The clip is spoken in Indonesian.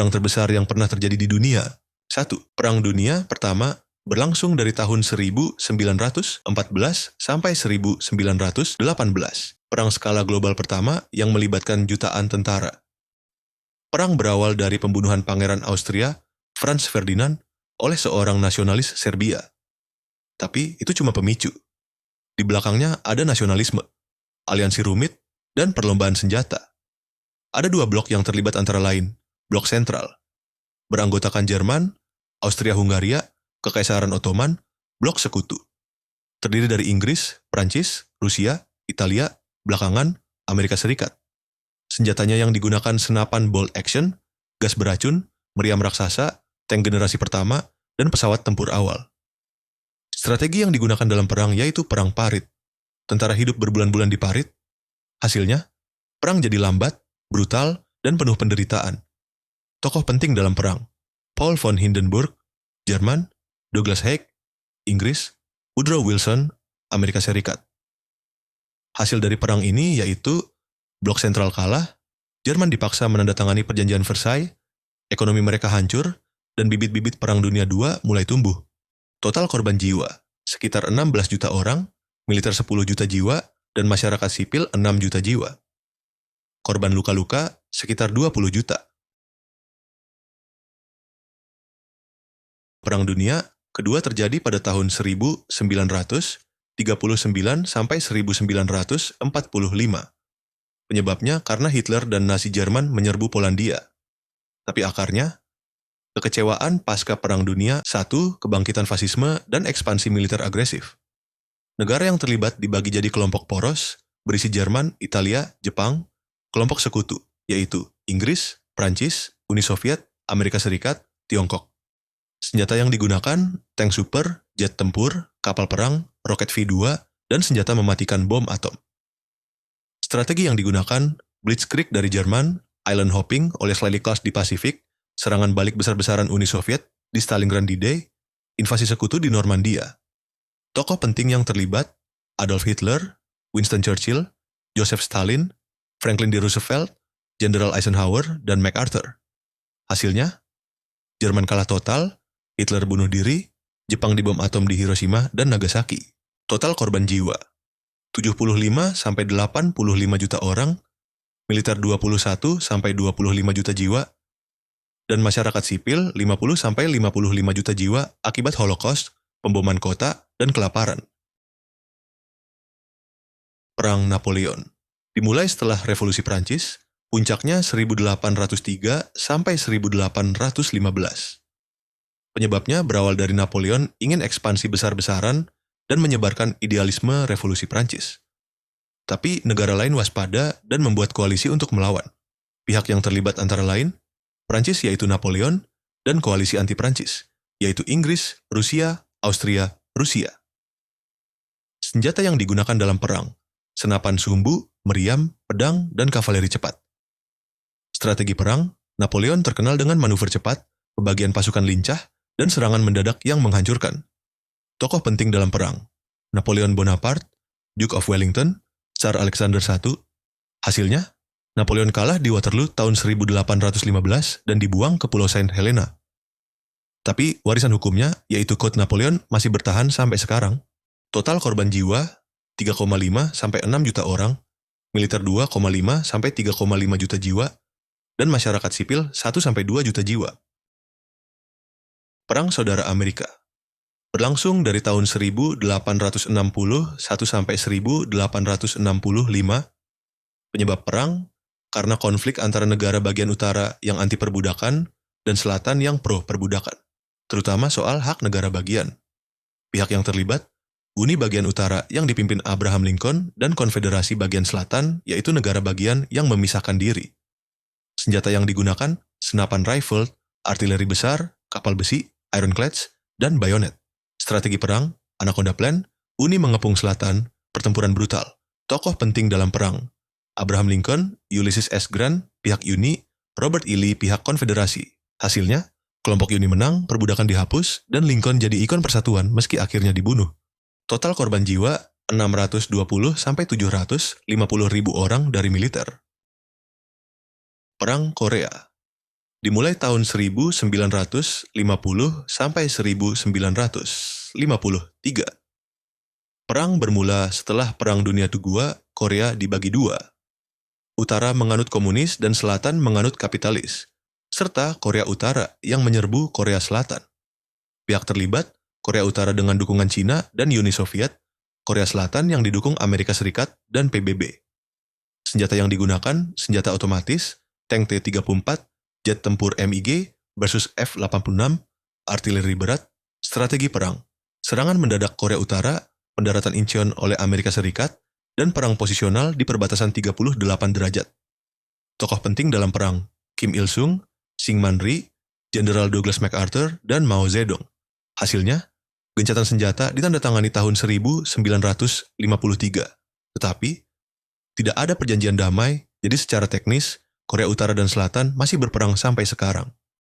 Perang terbesar yang pernah terjadi di dunia. 1. Perang Dunia Pertama berlangsung dari tahun 1914 sampai 1918. Perang skala global pertama yang melibatkan jutaan tentara. Perang berawal dari pembunuhan Pangeran Austria, Franz Ferdinand, oleh seorang nasionalis Serbia. Tapi itu cuma pemicu. Di belakangnya ada nasionalisme, aliansi rumit, dan perlombaan senjata. Ada dua blok yang terlibat antara lain. Blok sentral, beranggotakan Jerman, Austria-Hungaria, Kekaisaran Ottoman, blok sekutu. Terdiri dari Inggris, Prancis, Rusia, Italia, belakangan Amerika Serikat. Senjatanya yang digunakan senapan bolt action, gas beracun, meriam raksasa, tank generasi pertama, dan pesawat tempur awal. Strategi yang digunakan dalam perang yaitu perang parit. Tentara hidup berbulan-bulan di parit. Hasilnya, perang jadi lambat, brutal, dan penuh penderitaan. Tokoh penting dalam perang: Paul von Hindenburg, Jerman; Douglas Haig, Inggris; Woodrow Wilson, Amerika Serikat. Hasil dari perang ini yaitu blok sentral kalah, Jerman dipaksa menandatangani perjanjian Versailles, ekonomi mereka hancur, dan bibit-bibit Perang Dunia II mulai tumbuh. Total korban jiwa, sekitar 16 juta orang, militer 10 juta jiwa, dan masyarakat sipil 6 juta jiwa. Korban luka-luka, sekitar 20 juta. Perang Dunia Kedua terjadi pada tahun 1939 sampai 1945. Penyebabnya karena Hitler dan Nazi Jerman menyerbu Polandia. Tapi akarnya, kekecewaan pasca Perang Dunia I, kebangkitan fasisme, dan ekspansi militer agresif. Negara yang terlibat dibagi jadi kelompok poros, berisi Jerman, Italia, Jepang, kelompok sekutu, yaitu Inggris, Prancis, Uni Soviet, Amerika Serikat, Tiongkok. Senjata yang digunakan, tank super, jet tempur, kapal perang, roket V2, dan senjata mematikan bom atom. Strategi yang digunakan, Blitzkrieg dari Jerman, island hopping oleh Schleswig di Pasifik, serangan balik besar-besaran Uni Soviet di Stalingrad D-Day, invasi sekutu di Normandia. Tokoh penting yang terlibat, Adolf Hitler, Winston Churchill, Joseph Stalin, Franklin D. Roosevelt, General Eisenhower, dan MacArthur. Hasilnya, Jerman kalah total, Hitler bunuh diri, Jepang dibom atom di Hiroshima dan Nagasaki. Total korban jiwa, 75 sampai 85 juta orang, militer 21 sampai 25 juta jiwa, dan masyarakat sipil 50 sampai 55 juta jiwa akibat Holocaust, pemboman kota, dan kelaparan. Perang Napoleon dimulai setelah Revolusi Prancis, puncaknya 1803 sampai 1815. Penyebabnya berawal dari Napoleon ingin ekspansi besar-besaran dan menyebarkan idealisme Revolusi Prancis. Tapi negara lain waspada dan membuat koalisi untuk melawan. Pihak yang terlibat antara lain, Prancis yaitu Napoleon, dan koalisi anti-Prancis, yaitu Inggris, Rusia, Austria, Rusia. Senjata yang digunakan dalam perang, senapan sumbu, meriam, pedang, dan kavaleri cepat. Strategi perang, Napoleon terkenal dengan manuver cepat, pembagian pasukan lincah, dan serangan mendadak yang menghancurkan. Tokoh penting dalam perang, Napoleon Bonaparte, Duke of Wellington, Tsar Alexander I. Hasilnya, Napoleon kalah di Waterloo tahun 1815 dan dibuang ke Pulau Saint Helena. Tapi warisan hukumnya, yaitu Code Napoleon, masih bertahan sampai sekarang. Total korban jiwa, 3,5 sampai 6 juta orang, militer 2,5 sampai 3,5 juta jiwa, dan masyarakat sipil 1 sampai 2 juta jiwa. Perang Saudara Amerika berlangsung dari tahun 1861 sampai 1865. Penyebab perang karena konflik antara negara bagian utara yang anti perbudakan dan selatan yang pro perbudakan, terutama soal hak negara bagian. Pihak yang terlibat, Uni bagian utara yang dipimpin Abraham Lincoln dan Konfederasi bagian selatan yaitu negara bagian yang memisahkan diri. Senjata yang digunakan, senapan rifle, artileri besar, kapal besi, ironclads, dan bayonet. Strategi perang, Anaconda Plan, Uni mengepung selatan, pertempuran brutal. Tokoh penting dalam perang, Abraham Lincoln, Ulysses S. Grant, pihak Uni, Robert E. Lee, pihak Konfederasi. Hasilnya, kelompok Uni menang, perbudakan dihapus, dan Lincoln jadi ikon persatuan meski akhirnya dibunuh. Total korban jiwa, 620 sampai 750 ribu orang dari militer. Perang Korea Dimulai tahun 1950 sampai 1953. Perang bermula setelah Perang Dunia II, Korea dibagi dua. Utara menganut komunis dan Selatan menganut kapitalis, serta Korea Utara yang menyerbu Korea Selatan. Pihak terlibat, Korea Utara dengan dukungan Cina dan Uni Soviet, Korea Selatan yang didukung Amerika Serikat dan PBB. Senjata yang digunakan, senjata otomatis, tank T-34, jet tempur MiG versus F-86, artileri berat, strategi perang, serangan mendadak Korea Utara, pendaratan Incheon oleh Amerika Serikat, dan perang posisional di perbatasan 38 derajat. Tokoh penting dalam perang, Kim Il-sung, Syngman Rhee, Jenderal Douglas MacArthur, dan Mao Zedong. Hasilnya, gencatan senjata ditandatangani tahun 1953. Tetapi, tidak ada perjanjian damai, jadi secara teknis, Korea Utara dan Selatan masih berperang sampai sekarang.